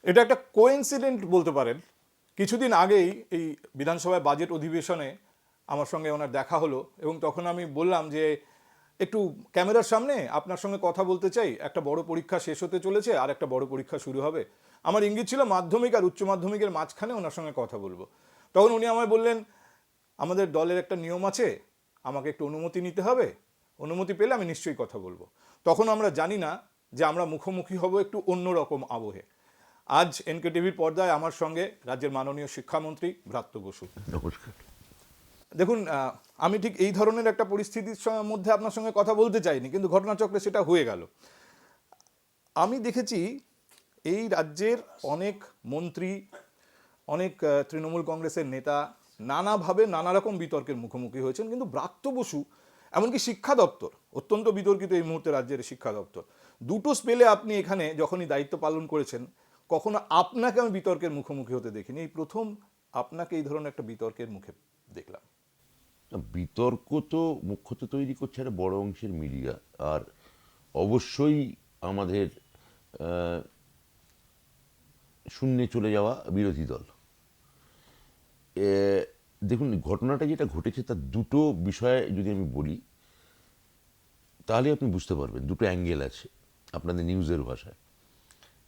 এটা একটা কোইন্সিডেন্ট বলতে পারেন। কিছুদিন আগেই এই বিধানসভায় বাজেট অধিবেশনে আমার সঙ্গে ওনার দেখা হলো এবং তখন আমি বললাম যে একটু ক্যামেরার সামনে আপনার সঙ্গে কথা বলতে চাই, একটা বড় পরীক্ষা শেষ হতে চলেছে আর একটা বড় পরীক্ষা শুরু হবে। আমার ইঙ্গিত ছিল মাধ্যমিক আর উচ্চ মাধ্যমিকের মাঝখানে ওনার সঙ্গে কথা বলবো। তখন উনি আমায় বললেন, আমাদের দলের একটা নিয়ম আছে, আমাকে একটু অনুমতি নিতে হবে, অনুমতি পেলে আমি নিশ্চয়ই কথা বলবো। তখন আমরা জানি না যে আমরা মুখোমুখি হব একটু অন্যরকম আবহে। আজ এনকে টিভির পর্দায় আমার সঙ্গে রাজ্যের মাননীয় শিক্ষামন্ত্রী ব্রাত্য বসু। নমস্কার। দেখুন, আমি ঠিক এই ধরনের একটা পরিস্থিতির মধ্যে আপনার সঙ্গে কথা বলতে চাইনি, কিন্তু ঘটনাচক্রে সেটা হয়ে গেল। আমি দেখেছি এই রাজ্যের অনেক মন্ত্রী, অনেক তৃণমূল কংগ্রেসের নেতা নানাভাবে নানা রকম বিতর্কের মুখোমুখি হয়েছেন, কিন্তু ব্রাত্য বসু, এমনকি শিক্ষা দপ্তর, অত্যন্ত বিতর্কিত এই মুহূর্তে রাজ্যের শিক্ষা দপ্তর, দুটো স্পেলে আপনি এখানে যখনই দায়িত্ব পালন করেছেন, কখনো আপনাকে আমি বিতর্কের মুখোমুখি হতে দেখিনি। এই প্রথম আপনাকে এই ধরনের একটা বিতর্কের মুখে দেখলাম। বিতর্ক তো মুখ্যত তৈরি করছে একটা বড় অংশের মিডিয়া, আর অবশ্যই আমাদের শূন্যে চলে যাওয়া বিরোধী দল। দেখুন, ঘটনাটা যেটা ঘটেছে তার দুটো বিষয়ে যদি আমি বলি তাহলে আপনি বুঝতে পারবেন। দুটো অ্যাঙ্গেল আছে আপনাদের নিউজের ভাষায়।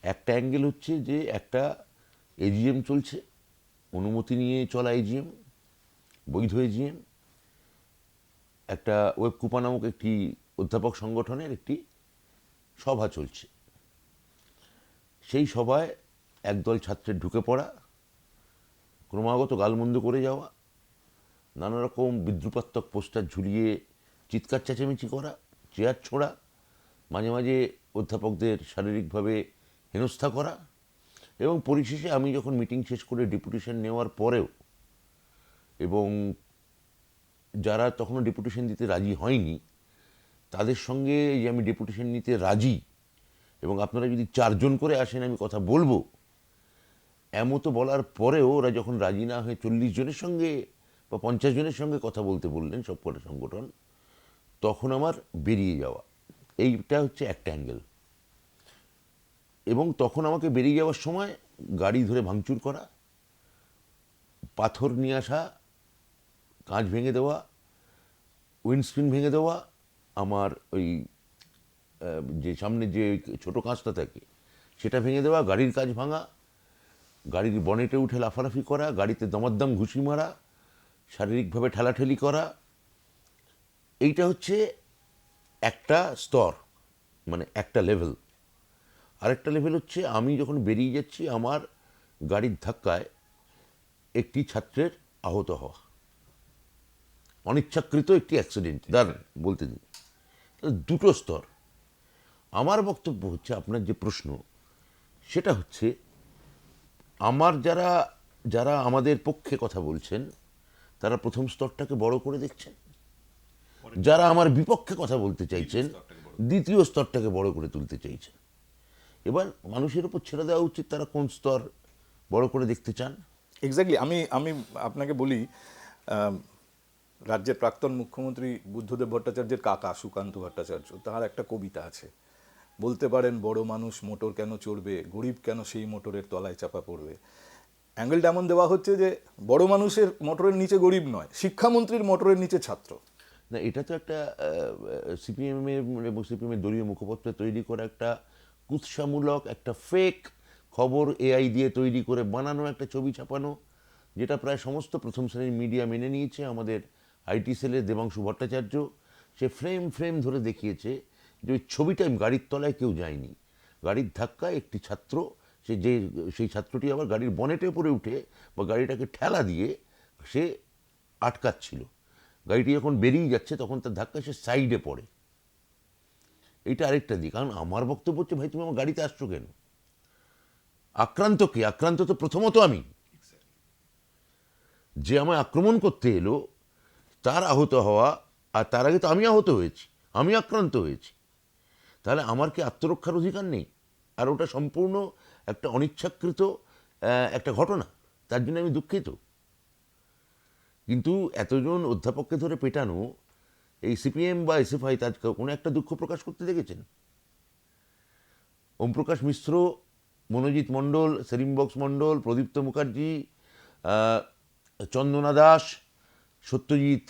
একটা অ্যাঙ্গেল হচ্ছে যে একটা এজিএম চলছে, অনুমতি নিয়ে চলা এজিএম, বৈধ এজিএম, একটা ওয়েবকুপা নামক একটি অধ্যাপক সংগঠনের একটি সভা চলছে। সেই সভায় একদল ছাত্রের ঢুকে পড়া, ক্রমাগত গালমন্দ করে যাওয়া, নানা রকম বিদ্রুপাত্মক পোস্টার ঝুলিয়ে চিৎকার চেঁচামেচি করা, চেয়ার ছোঁড়া, মাঝে মাঝে অধ্যাপকদের শারীরিকভাবে হেনস্থা করা, এবং পরিশেষে আমি যখন মিটিং শেষ করে ডেপুটেশন নেওয়ার পরেও, এবং যারা তখনও ডেপুটেশন দিতে রাজি হয়নি তাদের সঙ্গে যে আমি ডেপুটেশন নিতে রাজি এবং আপনারা যদি 4 জন করে আসেন আমি কথা বলবো, এমতো বলার পরেও ওরা যখন রাজি না হয়ে 40 জনের সঙ্গে বা 50 জনের সঙ্গে কথা বলতে বললেন সবকটা সংগঠন, তখন আমার বেরিয়ে যাওয়া, এইটা হচ্ছে একটা অ্যাঙ্গেল। এবং তখন আমাকে বেরিয়ে যাওয়ার সময় গাড়ি ধরে ভাঙচুর করা, পাথর নিয়ে আসা, কাঁচ ভেঙে দেওয়া, উইন্ডস্ক্রিন ভেঙে দেওয়া, আমার ওই যে সামনে যে ছোটো কাঁচটা থাকে সেটা ভেঙে দেওয়া, গাড়ির কাঁচ ভাঙা, গাড়ির বনেটে উঠে লাফালাফি করা, গাড়িতে দমাদ্দাম ঘুষি মারা, শারীরিকভাবে ঠেলাঠেলি করা। এইটা হচ্ছে একটা স্তর, মানে একটা লেভেল। আরেকটা লেভেল হচ্ছে আমি যখন বেরিয়ে যাচ্ছি আমার গাড়ির ধাক্কায় একটি ছাত্রের আহত হওয়া, অনিচ্ছাকৃত একটি অ্যাক্সিডেন্ট, দাঁড়ান বলতে দিন। দুটো স্তর। আমার বক্তব্য হচ্ছে, আপনার যে প্রশ্ন সেটা হচ্ছে, আমার যারা যারা আমাদের পক্ষে কথা বলছেন তারা প্রথম স্তরটাকে বড় করে দেখছেন, যারা আমার বিপক্ষে কথা বলতে চাইছেন দ্বিতীয় স্তরটাকে বড় করে তুলতে চাইছেন। এবার মানুষের উপর ছেড়ে দেওয়া উচিত তারা কোন স্তর বড় করে দেখতে চান। এক্স্যাক্টলি। আমি আমি আপনাকে বলি, আম, রাজ্যের প্রাক্তন মুখ্যমন্ত্রী বুদ্ধদেব ভট্টাচার্যের কাকা সুকান্ত ভট্টাচার্য, তার একটা কবিতা আছে, বলতে পারেন বড় মানুষ মোটর কেন চড়বে, গরিব কেন সেই মোটরের তলায় চাপা পড়বে। অ্যাঙ্গেলটা এমন দেওয়া হচ্ছে যে বড় মানুষের মোটরের নিচে গরিব নয়, শিক্ষামন্ত্রীর মোটরের নিচে ছাত্র। না, এটা তো একটা সিপিএমের এবং সিপিএমের দলীয় মুখপত্র তৈরি করা একটা কুৎসামূলক একটা ফেক খবর, এআই দিয়ে তৈরি করে বানানো একটা ছবি ছাপানো, যেটা প্রায় সমস্ত প্রথম শ্রেণীর মিডিয়া মেনে নিয়েছে। আমাদের আইটি সেলের দেবাংশু ভট্টাচার্য সে ফ্রেম ফ্রেম ধরে দেখিয়েছে যে ওই ছবিটা গাড়ির তলায় কেউ যায়নি, গাড়ির ধাক্কায় একটি ছাত্র, সেই ছাত্রটি আবার গাড়ির বনেটের উপরে উঠে বা গাড়িটাকে ঠেলা দিয়ে সে আটকাচ্ছিল। গাড়িটি যখন বেরিয়ে যাচ্ছে তখন তার ধাক্কা সে সাইডে পড়ে। এইটা আরেকটা দিক। কারণ আমার বক্তব্য হচ্ছে, ভাই তুমি আমার গাড়িতে আসছো কেন? আক্রান্ত কে? আক্রান্ত তো প্রথমত আমি। যে আমায় আক্রমণ করতে এলো তার আহত হওয়া, আর তার আগে তো আমি আহত হয়েছি, আমি আক্রান্ত হয়েছি। তাহলে আমার কি আত্মরক্ষার অধিকার নেই? আর ওটা সম্পূর্ণ একটা অনিচ্ছাকৃত একটা ঘটনা, তার জন্য আমি দুঃখিত। কিন্তু এতজন অধ্যাপককে ধরে পেটানো, এই সিপিএম বা এসএফআই তার কোনো একটা দুঃখ প্রকাশ করতে দেখেছেন? ওমপ্রকাশ মিশ্র মনোজিৎ মণ্ডল, সেলিমবক্স মণ্ডল, প্রদীপ্ত মুখার্জি, চন্দনা দাস, সত্যজিৎ,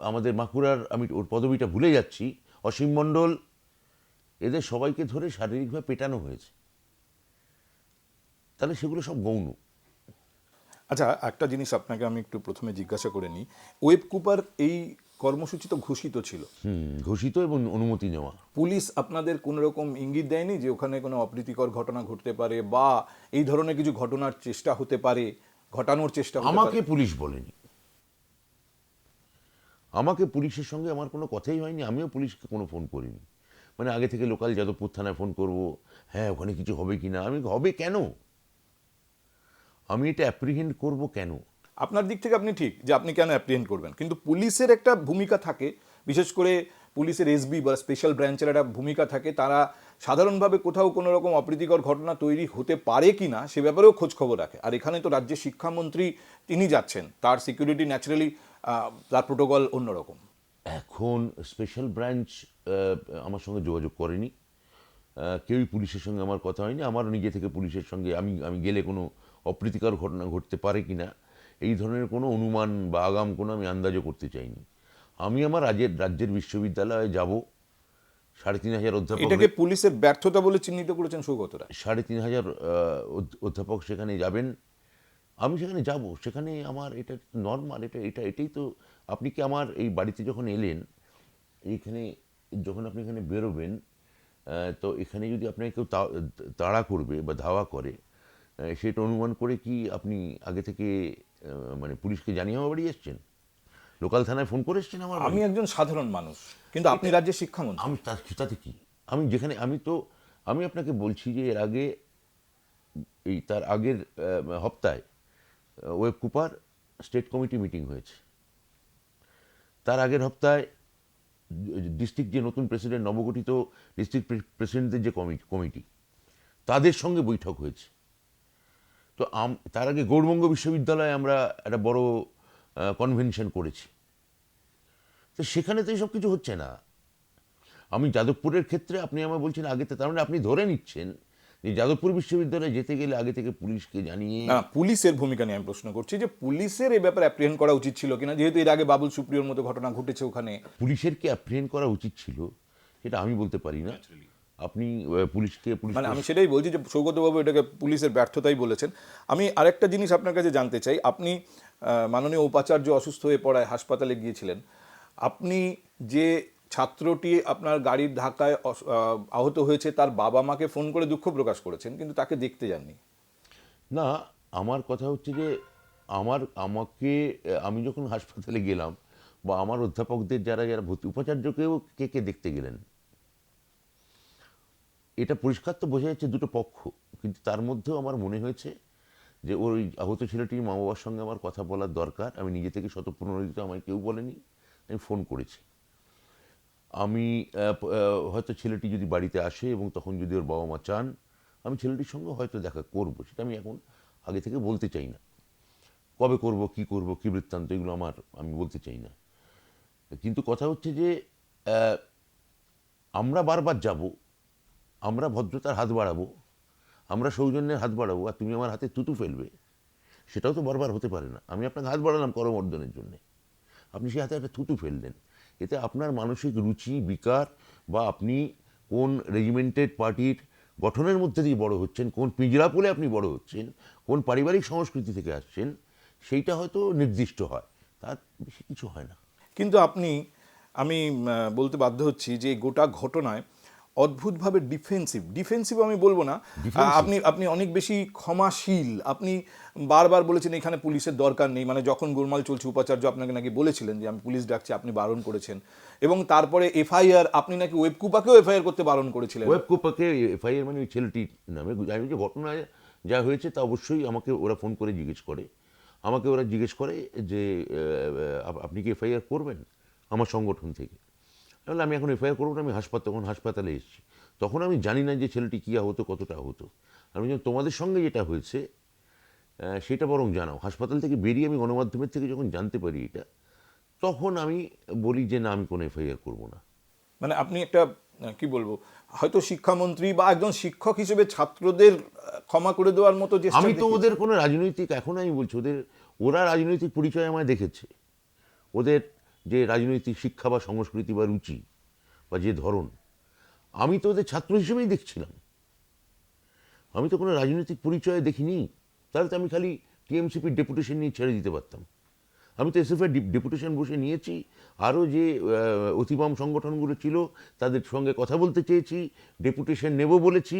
আমাদের বাঁকুড়ার, আমি ওর পদবিটা ভুলে যাচ্ছি, অসীম মণ্ডল, এদের সবাইকে ধরে শারীরিকভাবে পেটানো হয়েছে। তাহলে সেগুলো সব গৌণ। আচ্ছা, একটা জিনিস আপনাকে আমি একটু প্রথমে জিজ্ঞাসা করে নিই, ওয়েব কুপার এই কর্মসূচি তো ঘোষিত ছিল, ঘোষিত এবং অনুমতি নেওয়া। পুলিশ আপনাদের কোনো রকম ইঙ্গিত দেয়নি যে ওখানে কোনো অপ্রীতিকর ঘটনা ঘটতে পারে বা এই ধরনের কিছু ঘটনার চেষ্টা হতে পারে, ঘটানোর চেষ্টা হতে আমাকে পারে? পুলিশ বলেনি, আমাকে পুলিশের সঙ্গে আমার কোনো কথাই হয়নি, আমিও পুলিশকে কোনো ফোন করিনি। মানে আগে থেকে লোকাল যাদবপুর থানায় ফোন করব, হ্যাঁ ওখানে কিছু হবে কি না, আমি হবে কেন, আমি এটা অ্যাপ্রিহেন্ড করব কেন? আপনার দিক থেকে আপনি ঠিক যে আপনি কেন অ্যাপ্রিহেন্ড করবেন, কিন্তু পুলিশের একটা ভূমিকা থাকে, বিশেষ করে পুলিশের এসবি বা স্পেশাল ব্রাঞ্চের একটা ভূমিকা থাকে, তারা সাধারণভাবে কোথাও কোনো রকম অপ্রীতিকর ঘটনা তৈরি হতে পারে কি না সে ব্যাপারেও খোঁজ খবর রাখে। আর এখানে তো রাজ্যের শিক্ষামন্ত্রী তিনি যাচ্ছেন, তার সিকিউরিটি ন্যাচারালি, তার প্রোটোকল অন্যরকম। এখন স্পেশাল ব্রাঞ্চ আমার সঙ্গে যোগাযোগ করেনি, কেউই পুলিশের সঙ্গে আমার কথা হয়নি। আমার নিজে থেকে পুলিশের সঙ্গে আমি গেলে কোনো অপ্রীতিকর ঘটনা ঘটতে পারে কি না এই ধরনের কোনো অনুমান বা আগাম কোনো আমি আন্দাজও করতে চাইনি। আমি আমার রাজ্যের বিশ্ববিদ্যালয়ে যাব, ৩,৫০০ অধ্যাপক, এটাকে পুলিশের ব্যর্থতা বলে চিহ্নিত করেছেন সৌগত রায়। ৩,৫০০ অধ্যাপক সেখানে যাবেন, আমি সেখানে যাব, সেখানে আমার এটা নর্মাল, এটাই তো। আপনি কি আমার এই বাড়িতে যখন এলেন, এইখানে যখন আপনি এখানে বেরোবেন, তো এখানে যদি আপনাকে কেউ তাড়া করবে বা ধাওয়া করে, সেটা অনুমান করে কি আপনি আগে থেকে মানে পুলিশকে জানিয়ে আমার বাড়ি এসছেন, লোকাল থানায় ফোন করে এসছেন আমার বাড়ি? আমি একজন সাধারণ মানুষ, কিন্তু আপনি রাজ্যের শিক্ষামন্ত্রী। আমি তাতে কি, আমি যেখানে আমি আপনাকে বলছি যে এর আগে, তার আগের হপ্তায় ওয়েব কুপার স্টেট কমিটি মিটিং হয়েছে, তার আগের হপ্তায় ডিস্ট্রিক্ট যে নতুন প্রেসিডেন্ট, নবগঠিত ডিস্ট্রিক্ট প্রেসিডেন্টদের যে কমিটি, তাদের সঙ্গে বৈঠক হয়েছে। তো তার আগে গৌড়বঙ্গ বিশ্ববিদ্যালয়ে আমরা একটা বড় কনভেনশন করেছি, তো সেখানে তো এইসব কিছু হচ্ছে না। আমি যাদবপুরের ক্ষেত্রে আপনি আমায় বলছেন আগে, তার মানে আপনি ধরে নিচ্ছেন যে যাদবপুর বিশ্ববিদ্যালয়ে যেতে গেলে আগে থেকে পুলিশকে জানিয়ে। না, পুলিশের ভূমিকা নিয়ে আমি প্রশ্ন করছি যে পুলিশের এই ব্যাপারে অ্যাপ্রিহেন্ড করা উচিত ছিল কিনা, যেহেতু এর আগে বাবুল সুপ্রিয়র মতো ঘটনা ঘটেছে ওখানে। পুলিশের কি অ্যাপ্রিহেন্ড করা উচিত ছিল সেটা আমি বলতে পারি না, আপনি পুলিশ মানে আমি সেটাই বলছি যে সৌগতবাবু এটাকে পুলিশের ব্যর্থতাই বলেছেন। আমি আরেকটা জিনিস আপনার কাছে জানতে চাই, আপনি মাননীয় উপাচার্য অসুস্থ হয়ে পড়ায় হাসপাতালে গিয়েছিলেন, আপনি যে ছাত্রটি আপনার গাড়ির ধাক্কায় আহত হয়েছে তার বাবা মাকে ফোন করে দুঃখ প্রকাশ করেছেন, কিন্তু তাকে দেখতে যাননি। না, আমার কথা হচ্ছে যে আমাকে আমি যখন হাসপাতালে গেলাম, বা আমার অধ্যাপকদের যারা যারা ভর্তি, উপাচার্যকেও কে দেখতে গেলেন, এটা পরিষ্কার তো বোঝা যাচ্ছে দুটো পক্ষ। কিন্তু তার মধ্যেও আমার মনে হয়েছে যে ওই আহত ছেলেটির মা বাবার সঙ্গে আমার কথা বলার দরকার। আমি নিজে থেকে স্বতঃপ্রণোদিত, আমায় কেউ বলেনি, আমি ফোন করেছি। আমি হয়তো ছেলেটি যদি বাড়িতে আসে এবং তখন যদি ওর বাবা মা চান, আমি ছেলেটির সঙ্গে হয়তো দেখা করব, সেটা আমি এখন আগে থেকে বলতে চাই না। কবে করব, কি বৃত্তান্ত, এগুলো আমি বলতে চাই না। কিন্তু কথা হচ্ছে যে আমরা বারবার যাব, আমরা ভদ্রতার হাত বাড়াবো, আমরা সৌজন্যের হাত বাড়াবো, আর তুমি আমার হাতে তুতু ফেলবে, সেটাও তো বারবার হতে পারে না। আমি আপনাকে হাত বাড়ালাম করমর্দনের জন্যে, আপনি সে হাতে একটা থুতু ফেললেন, এতে আপনার মানসিক রুচি বিকার, বা আপনি কোন রেজিমেন্টেড পার্টির গঠনের মধ্যে দিয়ে বড় হচ্ছেন, কোন পিঞ্জরাপোলে আপনি বড় হচ্ছেন, কোন পারিবারিক সংস্কৃতি থেকে আসছেন, সেইটা হয়তো নির্দিষ্ট হয়, তার বেশি কিছু হয় না। কিন্তু আমি বলতে বাধ্য হচ্ছি যে গোটা ঘটনায় অদ্ভুতভাবে ডিফেন্সিভ আমি বলবো না, আপনি আপনি অনেক বেশি ক্ষমাশীল। আপনি বারবার বলেছেন এখানে পুলিশের দরকার নেই, মানে যখন গোলমাল চলছে উপাচার্য আপনাকে নাকি বলেছিলেন যে আমি পুলিশ ডাকছি, আপনি বারণ করেছেন, এবং তারপরে এফআইআর আপনি নাকি ওয়েবকুপাকেও এফআইআর করতে বারণ করেছিলেন। ওয়েবকুপাকে এফআইআর মানে ওই ছেলেটির নামে, আমি যে ঘটনা যা হয়েছে তা অবশ্যই আমাকে ওরা ফোন করে জিজ্ঞেস করে, যে আপনি কি এফআইআর করবেন আমার সংগঠন থেকে। তাহলে আমি এখন এফআইআর করবো না, আমি হাসপাতালে এসেছি। তখন আমি জানি না যে ছেলেটি কী আহত, কতটা আহত। আমি যখন তোমাদের সঙ্গে যেটা হয়েছে সেটা বরং জানাও। হাসপাতাল থেকে বেরিয়ে আমি গণমাধ্যমের থেকে যখন জানতে পারি এটা, তখন আমি বলি যে না, আমি কোনো এফআইআর করবো না। মানে আপনি একটা কি বলবো, হয়তো শিক্ষামন্ত্রী বা একজন শিক্ষক হিসেবে ছাত্রদের ক্ষমা করে দেওয়ার মতো যে আমি তো ওদের কোনো রাজনৈতিক, এখন আমি বলছি ওরা রাজনৈতিক পরিচয় আমায় দেখেছে, ওদের যে রাজনৈতিক শিক্ষা বা সংস্কৃতি বা রুচি বা যে ধরন, আমি তো ওদের ছাত্র হিসেবেই দেখছিলাম, আমি তো কোনো রাজনৈতিক পরিচয় দেখিনি। তাহলে তো আমি খালি টিএমসিপির ডেপুটেশন নিয়ে ছেড়ে দিতে পারতাম। আমি তো এসএফের ডেপুটেশন বসে নিয়েছি, আরও যে অতিবাম সংগঠনগুলো ছিল তাদের সঙ্গে কথা বলতে চেয়েছি, ডেপুটেশন নেব বলেছি।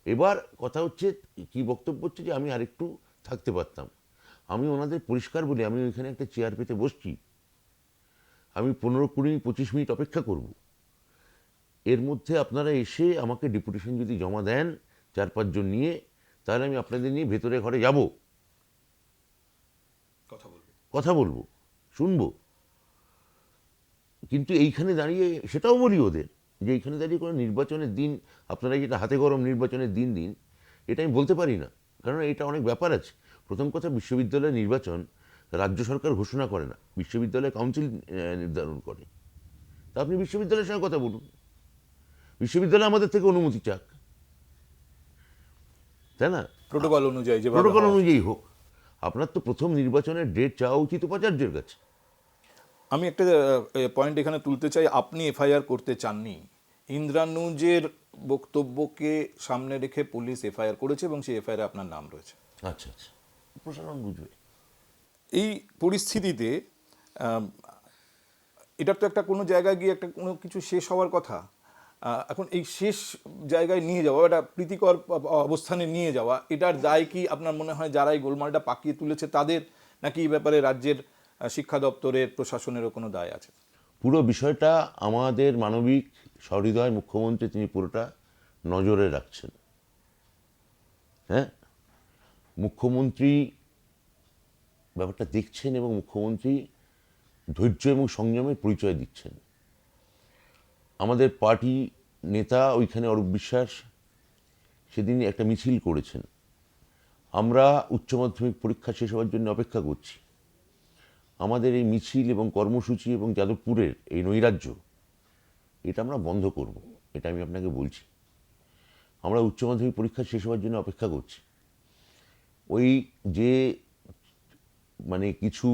এবার কথা হচ্ছে, কি বক্তব্য হচ্ছে যে আমি আরেকটু থাকতে পারতাম। আমি ওনাদের পরিষ্কার বলি, আমি ওইখানে একটা চেয়ার পেতে বসছি, আমি 15-20-25 মিনিট অপেক্ষা করব, এর মধ্যে আপনারা এসে আমাকে ডেপুটেশন যদি জমা দেন 4-5 জন নিয়ে, তাহলে আমি আপনাদের নিয়ে ভেতরে ঘরে যাব, কথা বলবো, শুনবো। কিন্তু এইখানে দাঁড়িয়ে সেটাও বলি ওদের যে এইখানে দাঁড়িয়ে কোনো নির্বাচনের দিন, আপনারা যেটা হাতে গরম নির্বাচনের দিন দিন, এটা আমি বলতে পারি না, কারণ এটা অনেক ব্যাপার আছে। প্রথম কথা, বিশ্ববিদ্যালয়ের নির্বাচন রাজ্য সরকার ঘোষণা করে না, বিশ্ববিদ্যালয় কাউন্সিল নির্ধারণ করে। তা আপনি বিশ্ববিদ্যালয়ের সঙ্গে কথা বলুন, বিশ্ববিদ্যালয় আমাদের থেকে অনুমতি চাক, তাই না? প্রোটোকল অনুযায়ী, যে প্রোটোকল অনুযায়ী হোক। আপনার তো প্রথম নির্বাচনের ডেট চাওয়া উচিত উপাচার্যের কাছে। আমি একটা পয়েন্ট এখানে তুলতে চাই, আপনি এফআইআর করতে চাননি, ইন্দ্রানুজের বক্তব্যকে সামনে রেখে পুলিশ এফআইআর করেছে এবং সেই এফআইআর আপনার নাম রয়েছে। আচ্ছা আচ্ছা, প্রশাসন বুঝবে। এই পরিস্থিতিতে এটার তো একটা কোনো জায়গায় গিয়ে একটা কোনো কিছু শেষ হওয়ার কথা। এখন এই শেষ জায়গায় নিয়ে যাওয়া, একটা প্রীতিকর অবস্থানে নিয়ে যাওয়া, এটার দায় কি আপনার মনে হয় যারা এই গোলমালটা পাকিয়ে তুলেছে তাদের, নাকি এই ব্যাপারে রাজ্যের শিক্ষা দপ্তরের প্রশাসনেরও কোনো দায় আছে? পুরো বিষয়টা আমাদের মানবিক সহৃদয় মুখ্যমন্ত্রী, তিনি পুরোটা নজরে রাখছেন। হ্যাঁ, মুখ্যমন্ত্রী ব্যাপারটা দেখছেন এবং মুখ্যমন্ত্রী ধৈর্য এবং সংযমের পরিচয় দিচ্ছেন। আমাদের পার্টি নেতা ওইখানে অরূপ বিশ্বাস সেদিন একটা মিছিল করেছেন, আমরা উচ্চ মাধ্যমিক পরীক্ষা শেষ হওয়ার জন্য অপেক্ষা করছি। আমাদের এই মিছিল এবং কর্মসূচি এবং যাদবপুরের এই নৈরাজ্য, এটা আমরা বন্ধ করব, এটা আমি আপনাকে বলছি। আমরা উচ্চ মাধ্যমিক পরীক্ষা শেষ হওয়ার জন্য অপেক্ষা করছি। ওই যে মানে কিছু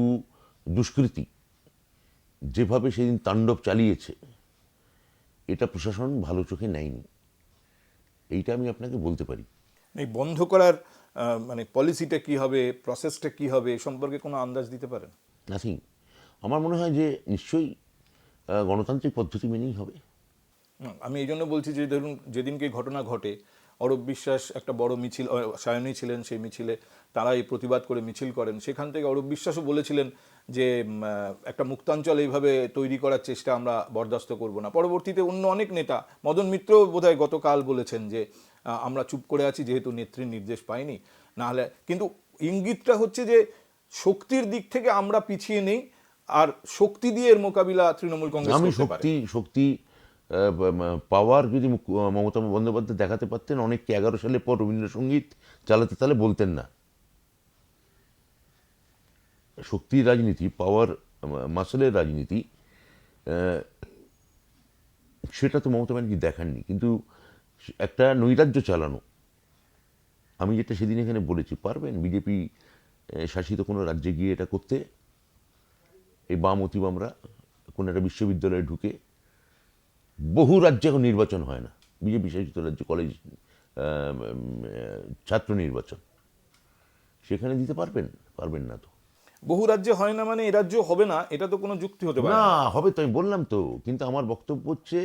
দুষ্কৃতী যেভাবে সেদিন তাণ্ডব চালিয়েছে, এটা প্রশাসন ভালো চোখে নেয়নি, এইটা আমি আপনাকে বলতে পারি। এই বন্ধ করার মানে পলিসিটা কি হবে, প্রসেসটা কি হবে, এ সম্পর্কে কোনো আন্দাজ দিতে পারেন? নাথিং। আমার মনে হয় যে নিশ্চয়ই গণতান্ত্রিক পদ্ধতি মেনেই হবে। আমি এই জন্য বলছি যে ধরুন যেদিনকে ঘটনা ঘটে, অরূপ বিশ্বাস একটা বড় মিছিল, সায়নী ছিলেন সেই মিছিলে, তারা এই প্রতিবাদ করে মিছিল করেন, সেখান থেকে অরূপ বিশ্বাসও বলেছিলেন যে একটা মুক্তাঞ্চল এইভাবে তৈরি করার চেষ্টা আমরা বরদাস্ত করব না। পরবর্তীতে অন্য অনেক নেতা, মদন মিত্র বোধহয় গতকাল বলেছেন যে আমরা চুপ করে আছি যেহেতু নেত্রীর নির্দেশ পাইনি, নাহলে। কিন্তু ইঙ্গিতটা হচ্ছে যে শক্তির দিক থেকে আমরা পিছিয়ে নেই, আর শক্তি দিয়ে এর মোকাবিলা তৃণমূল কংগ্রেস আমি করতে পারে। শক্তি পাওয়ার যদি মমতা বন্দ্যোপাধ্যায় দেখাতে পারতেন, অনেককে 11 সালের পর রবীন্দ্রসঙ্গীত চালাতে তাহলে বলতেন না। শক্তির রাজনীতি, পাওয়ার মাসলের রাজনীতি, সেটা তো মমতা ব্যানার্জি দেখাননি। কিন্তু একটা নৈরাজ্য চালানো, আমি যেটা সেদিন এখানে বলেছি, পারবেন বিজেপি শাসিত কোনো রাজ্যে গিয়ে এটা করতে? এই বাম অতিবামরা কোনো একটা বিশ্ববিদ্যালয়ে ঢুকে, বহু রাজ্যে এখন নির্বাচন হয় না, বিজেপি শাসিত রাজ্যে কলেজ ছাত্র নির্বাচন, সেখানে দিতে পারবেন? পারবেন না তো। বহু রাজ্যে হয় না মানে এ রাজ্য হবে না, এটা তো কোনো যুক্তি হতে পারে না, না। হবে তো, আমি বললাম তো। কিন্তু আমার বক্তব্য হচ্ছে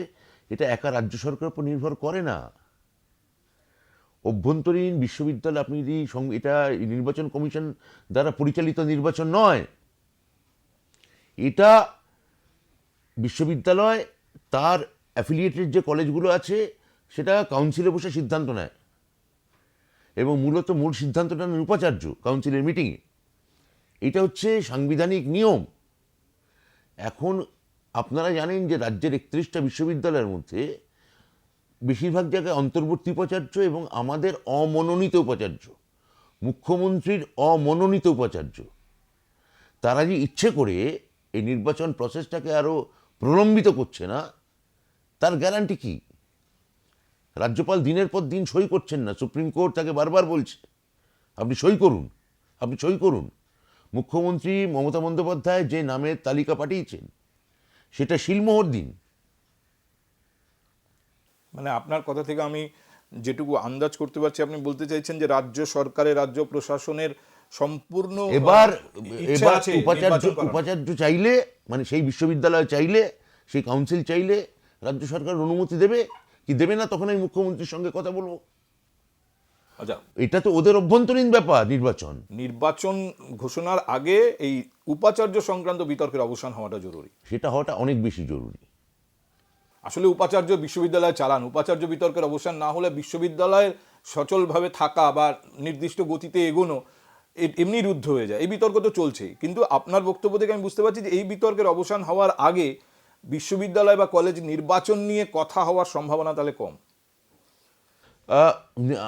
এটা একা রাজ্য সরকারের উপর নির্ভর করে না। অভ্যন্তরীণ বিশ্ববিদ্যালয়, আপনি যদি এটা নির্বাচন কমিশন দ্বারা পরিচালিত নির্বাচন নয়, এটা বিশ্ববিদ্যালয় তার অ্যাফিলিয়েটেড যে কলেজগুলো আছে সেটা কাউন্সিলে বসে সিদ্ধান্ত নেয়, এবং মূল সিদ্ধান্তটা নেন উপাচার্য কাউন্সিলের মিটিংয়ে। এটা হচ্ছে সাংবিধানিক নিয়ম। এখন আপনারা জানেন যে রাজ্যের 31টা বিশ্ববিদ্যালয়ের মধ্যে বেশিরভাগ জায়গায় অন্তর্বর্তী উপাচার্য এবং আমাদের অমনোনীত উপাচার্য, মুখ্যমন্ত্রীর অমনোনীত উপাচার্য, তারা যে ইচ্ছে করে এই নির্বাচন প্রসেসটাকে আরও প্রলম্বিত করছে না, তার গ্যারান্টি কি? রাজ্যপাল দিনের পর দিন সই করছেন না, সুপ্রিম কোর্ট তাকে বারবার বলছে আপনি সই করুন, আপনি সই করুন। মুখ্যমন্ত্রী মমতা বন্দ্যোপাধ্যায় যে নামের তালিকা পাঠিয়েছেন সেটা শিলমোহর দিন। মানে আপনার কথা থেকে আমি যেটুকু আন্দাজ করতে পারছি, আপনি বলতে চাইছেন যে রাজ্য সরকারের, রাজ্য প্রশাসনের সম্পূর্ণ এবার ইচ্ছা এবার আছে উপাচার্য নির্বাচন করার। উপাচার্য চাইলে, মানে সেই বিশ্ববিদ্যালয় চাইলে, সেই কাউন্সিল চাইলে রাজ্য সরকার অনুমতি দেবে কি দেবে না, তখন আমি মুখ্যমন্ত্রীর সঙ্গে কথা বলবো। আচ্ছা, এটা তো ওদের অভ্যন্তরীণ ব্যাপার, নির্বাচন। নির্বাচন ঘোষণার আগে এই উপাচার্য সংক্রান্ত বিতর্কের অবসান হওয়াটা জরুরি। সেটা হওয়াটা অনেক বেশি জরুরি। আসলে উপাচার্য বিশ্ববিদ্যালয় চালান, উপাচার্য বিতর্কের অবসান না হলে বিশ্ববিদ্যালয়ের সচলভাবে থাকা বা নির্দিষ্ট গতিতে এগোনো এমনি রুদ্ধ হয়ে যায়। এই বিতর্ক তো চলছেই, কিন্তু আপনার বক্তব্য থেকে আমি বুঝতে পারছি যে এই বিতর্কের অবসান হওয়ার আগে বিশ্ববিদ্যালয় বা কলেজ নির্বাচন নিয়ে কথা হওয়ার সম্ভাবনা তাহলে কম।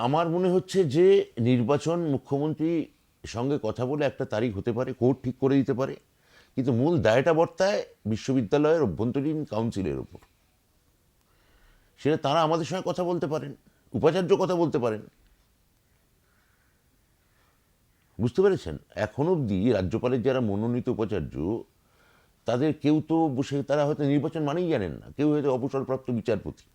আমার মনে হচ্ছে যে নির্বাচন মুখ্যমন্ত্রী সঙ্গে কথা বলে একটা তারিখ হতে পারে, কোর্ট ঠিক করে দিতে পারে, কিন্তু মূল দায়টা বর্তায় বিশ্ববিদ্যালয়ের অভ্যন্তরীণ কাউন্সিলের ওপর। সেটা তারা আমাদের সঙ্গে কথা বলতে পারেন, উপাচার্য কথা বলতে পারেন। বুঝতে পেরেছেন? এখন অবধি রাজ্যপালের যারা মনোনীত উপাচার্য তাদের কেউ তো বসে, তারা হয়তো নির্বাচন মানেই জানেন না, কেউ হয়তো অবসরপ্রাপ্ত বিচারপতি,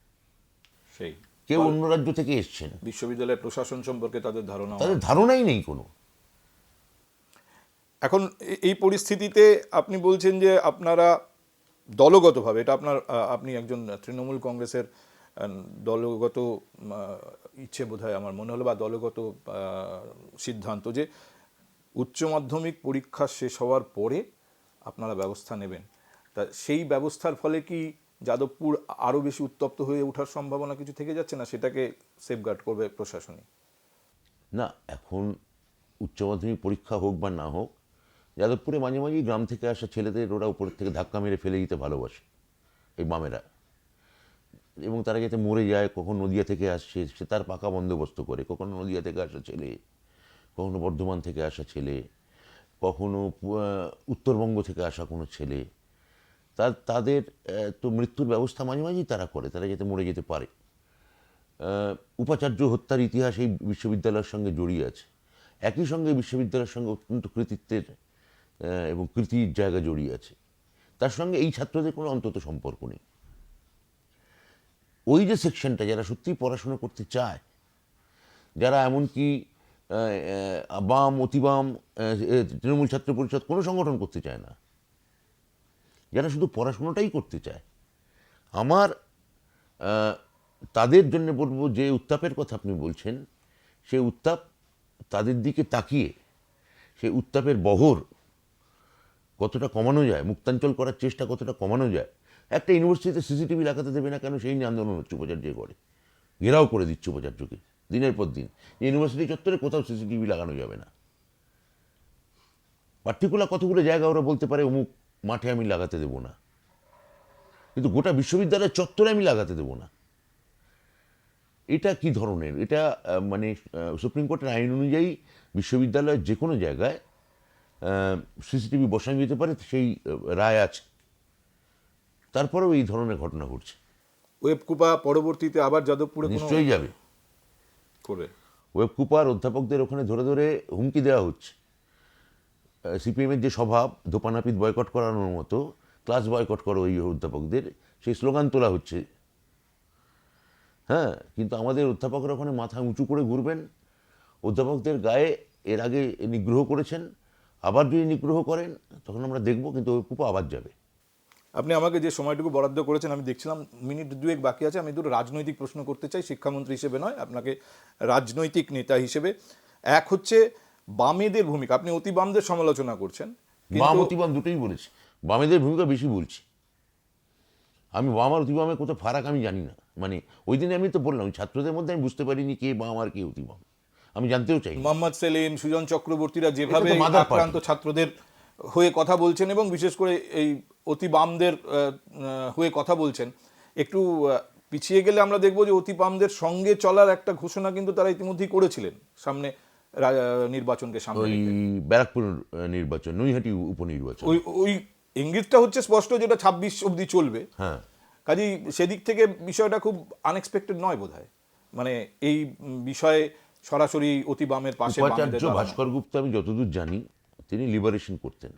সেই কেউ অন্য রাজ্য থেকে এসছেন, বিশ্ববিদ্যালয়ের প্রশাসন সম্পর্কে তাদের ধারণা। তাদের ধারণাই নেই কোনো। এখন এই পরিস্থিতিতে আপনি বলছেন যে আপনারা দলগতভাবে, এটা আপনার আপনি একজন তৃণমূল কংগ্রেসের দলগত ইচ্ছে বোধহয় আমার মনে হলো, বা দলগত সিদ্ধান্ত, যে উচ্চ মাধ্যমিক পরীক্ষা শেষ হওয়ার পরে আপনারা ব্যবস্থা নেবেন। তা সেই ব্যবস্থার ফলে কি যাদবপুর আরও বেশি উত্তপ্ত হয়ে ওঠার সম্ভাবনা কিছু থেকে যাচ্ছে না? সেটাকে সেফগার্ড করবে প্রশাসনই? না, এখন উচ্চ মাধ্যমিক পরীক্ষা হোক বা না হোক, যাদবপুরে মাঝে মাঝেই গ্রাম থেকে আসা ছেলেদের ওরা উপরের থেকে ধাক্কা মেরে ফেলে দিতে ভালোবাসে এই বামেরা, এবং তারা যাতে মরে যায়। কখন নদিয়া থেকে আসছে সে তার পাকা বন্দোবস্ত করে, কখনো নদিয়া থেকে আসা ছেলে, কখনো বর্ধমান থেকে আসা ছেলে, কখনো উত্তরবঙ্গ থেকে আসা কোনো ছেলে, তাদের তো মৃত্যুর ব্যবস্থা মাঝে মাঝেই তারা করে, তারা যাতে মরে যেতে পারে। উপাচার্য হত্যার ইতিহাস এই বিশ্ববিদ্যালয়ের সঙ্গে জড়িয়ে আছে। একই সঙ্গে বিশ্ববিদ্যালয়ের সঙ্গে অত্যন্ত কৃতিত্বের এবং কৃতির জায়গা জড়িয়ে আছে। তার সঙ্গে এই ছাত্রদের কোনো অন্তত সম্পর্ক নেই। ওই যে সেকশনটা যারা সত্যিই পড়াশোনা করতে চায়, যারা এমনকি বাম, অতিবাম, তৃণমূল ছাত্র পরিষদ কোনো সংগঠন করতে চায় না, যারা শুধু পড়াশোনাটাই করতে চায়, আমার তাদের জন্য বলবো যে উত্তাপের কথা আপনি বলছেন, সে উত্তাপ তাদের দিকে তাকিয়ে সেই উত্তাপের বহর কতটা কমানো যায়, মুক্তাঞ্চল করার চেষ্টা কতটা কমানো যায়। একটা ইউনিভার্সিটিতে সিসিটিভি লাগাতে দেবে না কেন, সেই নিয়ে আন্দোলন হচ্ছে, উপাচার্য করে ঘেরাও করে দিচ্ছে উপাচার্যকে দিনের পর দিন। ইউনিভার্সিটি চত্বরে কোথাও সিসিটিভি লাগানো যাবে না। পার্টিকুলার কতগুলো জায়গা ওরা বলতে পারে অমুক মাঠে আমি লাগাতে দেবো না, কিন্তু গোটা বিশ্ববিদ্যালয়ের চত্বরে আমি লাগাতে দেবো না। এটা কি ধরনের? এটা মানে সুপ্রিম কোর্টের আইন অনুযায়ী বিশ্ববিদ্যালয়ের যে কোনো জায়গায় সিসিটিভি বসানো যেতে পারে, সেই রায় আছে। তারপরেও এই ধরনের ঘটনা ঘটছে। ওয়েবকুপা পরবর্তীতে আবার যাদবপুরে নিশ্চয়ই যাবে করবে। ওয়েবকুপার অধ্যাপকদের ওখানে ধরে ধরে হুমকি দেওয়া হচ্ছে। সিপিএমের যে স্বভাব, দোপানাপিত বয়কট করানোর মতো, ক্লাস বয়কট করো ওই অধ্যাপকদের, সেই স্লোগান তোলা হচ্ছে। হ্যাঁ, কিন্তু আমাদের অধ্যাপকরা ওখানে মাথা উঁচু করে ঘুরবেন। অধ্যাপকদের গায়ে এর আগে নিগ্রহ করেছেন, আবার যদি নিগ্রহ করেন তখন আমরা দেখব, কিন্তু ওয়েবকুপা আবার যাবে। আপনি আমাকে যে সময়টুকু বরাদ্দ করেছেন, আমি দেখছিলাম মিনিট দুয়েক বাকি আছে। আমি দুটো রাজনৈতিক প্রশ্ন করতে চাই, শিক্ষামন্ত্রী হিসেবে নয়, আপনাকে রাজনৈতিক নেতা হিসেবে। এক হচ্ছে বামেদের ভূমিকা, আপনি অতি বামদের সমালোচনা করছেন। বাম অতিবাম দুটোই বলেছি, বামেদের ভূমিকা বেশি বলছি। আমি বাম আর অতিবামের কোথাও ফারাক আমি জানি না। মানে ওই দিনে আমি তো বললাম, ছাত্রদের মধ্যে আমি বুঝতে পারিনি কে বাম আর কে অতিবাম, আমি জানতেও চাই। মোহাম্মদ সেলিম, সুজন চক্রবর্তীরা যেভাবে এটা তো mother আক্রান্ত party। ছাত্রদের হয়ে কথা বলছেন, এবং বিশেষ করে এই অতি বামদের হয়ে কথা বলছেন, একটু পিছিয়ে গেলে আমরা দেখব যে অতি বামদের সঙ্গে চলার একটা ঘোষণা কিন্তু তারা ইতিমধ্যেই করেছিলেন সামনে নির্বাচনকে সামনে ওই রেখে। ব্যারাকপুর নির্বাচন, নৈহাটি উপনির্বাচন, ওই ওই ইঙ্গিতটা হচ্ছে স্পষ্ট, যেটা 26 অবধি চলবে। হ্যাঁ। কাজেই সেদিক থেকে বিষয়টা খুব আনএক্সপেক্টেড নয় বোধহয়। মানে এই বিষয়ে সরাসরি অতি বামের পাশে বামেদের উপাচার্য দাঁড়ানো? ভাস্কর গুপ্ত আমি যতদূর জানি তিনি লিবারেশন করতেন,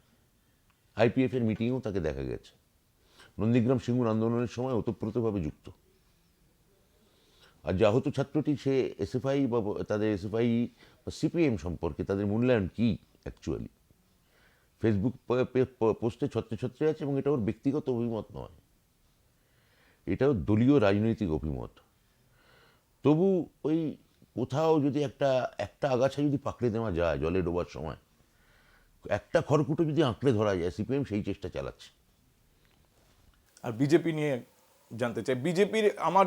আইপিএফ এর মিটিংয়েও তাকে দেখা গেছে, নন্দীগ্রাম সিঙ্গুর আন্দোলনের সময় ওতপ্রোতভাবে যুক্ত। আর যে আহত ছাত্রটি সে এসএফআই বা তাদের এসএফআই বা সিপিএম সম্পর্কে তাদের মূল্যায়ন কি অ্যাকচুয়ালি ফেসবুক পোস্টে ছত্রে ছত্রে আছে, এবং এটা ওর ব্যক্তিগত অভিমত নয়, এটাও দলীয় রাজনৈতিক অভিমত। তবু ওই কোথাও যদি একটা আগাছা যদি পাকড়ে দেওয়া যায় জলে ডোবার সময়, একটা খড়কুটো যদি আঁকড়ে ধরা যায়, সিপিএম সেই চেষ্টা চালাচ্ছে। আর বিজেপি নিয়ে জানতে চাই, বিজেপির আমার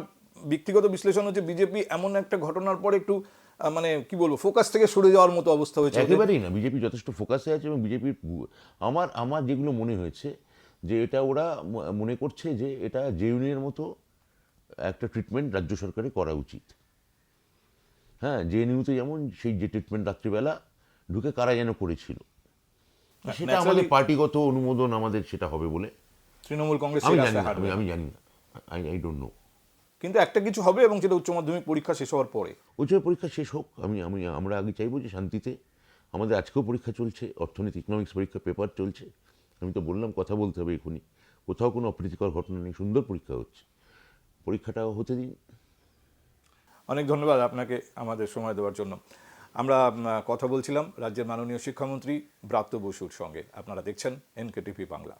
ব্যক্তিগত বিশ্লেষণ হচ্ছে বিজেপি এমন একটা ঘটনার পর একটু মানে কি বলবো ফোকাস থেকে সরে যাওয়ার মতো অবস্থা হয়েছে ওদের। একেবারেই না, বিজেপি যথেষ্ট ফোকাসে আছে, এবং বিজেপির আমার যেগুলো মনে হয়েছে যে এটা ওরা মনে করছে যে এটা জেএনইউর মতো একটা ট্রিটমেন্ট রাজ্য সরকারের করা উচিত। হ্যাঁ, জেএনইউতে যেমন সেই যে ট্রিটমেন্ট রাত্রিবেলা ঢুকে কারা যেন করেছিল, সেটা আমাদের পার্টিগত অনুমোদন আমাদের সেটা হবে বলে তৃণমূল কংগ্রেস আমি সেই জানি রাস্তায় না, হাঁটবে। আমি জানি না, আই ডোন্ট নো। কিন্তু একটা কিছু হবে এবং সেটা উচ্চ মাধ্যমিক পরীক্ষা শেষ হওয়ার পরে। উচ্চ পরীক্ষা শেষ হোক, আমরা আগে চাইবো যে শান্তিতে, আমাদের আজকেও পরীক্ষা চলছে, অর্থনীতি ইকোনমিক্স পরীক্ষা পেপার চলছে, আমি তো বললাম কথা বলতে হবে এখনই, কোথাও কোনো অপ্রীতিকর ঘটনা নেই, সুন্দর পরীক্ষা হচ্ছে, পরীক্ষাটাও হতে দিন। অনেক ধন্যবাদ আপনাকে আমাদের সময় দেওয়ার জন্য। আমরা কথা বলছিলাম রাজ্যের মাননীয় শিক্ষামন্ত্রী ব্রাত্য বসুর সঙ্গে। আপনারা দেখছেন এনকেটিভি বাংলা।